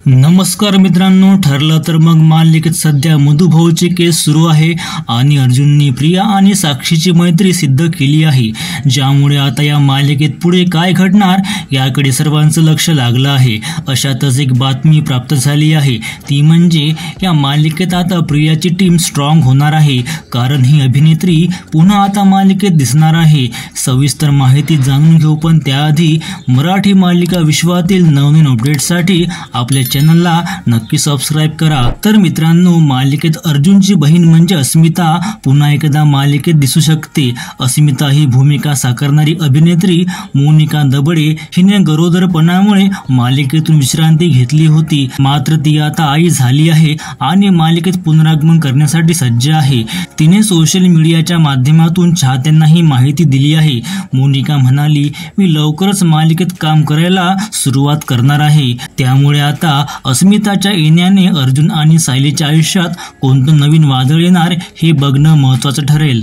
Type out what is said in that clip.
नमस्कार मित्रांनो, ठरलं तर मग मालिकेत सध्या मधुभाऊची केस सुरू आहे आणि अर्जुनने प्रिया आणि साक्षीची मैत्री सिद्ध केली आहे, ज्यामुळे आता या मालिकेत पुढे काय घडणार याकडे सर्वांचं लक्ष लागलं आहे। अशातच एक बातमी प्राप्त झाली आहे, ती म्हणजे या मालिकेत आता प्रियाची टीम स्ट्रॉंग होणार आहे, कारण ही अभिनेत्री पुन्हा आता मालिकेत दिसणार आहे। सविस्तर माहिती जाणून घेऊ, पण त्याआधी मराठी मालिका विश्वातील नवनवीन अपडेट्ससाठी आपल्या चॅनलला नक्की सबस्क्राइब करा। तर मित्रांनो, मालिकेत अर्जुनची बहीण म्हणजे अस्मिता पुन्हा एकदा मालिकेत दिसू शकते। अस्मिता ही भूमिका साकारणारी अभिनेत्री मोनिका दबडे हिने गरोदरपणामुळे मालिकेतून विश्रांती घेतली होती, मात्र ती आता आई झाली आहे आणि मालिकेत पुनरागमन करण्यासाठी सज्ज आहे। तिने सोशल मीडियाच्या माध्यमातून चाहत्यांना ही माहिती दिली आहे। मोनिका म्हणाली, मी लवकरच मालिकेत काम करायला सुरुवात करणार आहे, त्यामुळे आता अस्मिताच्या येण्याने अर्जुन आणि सायलीच्या आयुष्यात कोणतं नवीन वादळ येणार हे बघणं महत्त्वाचं ठरेल।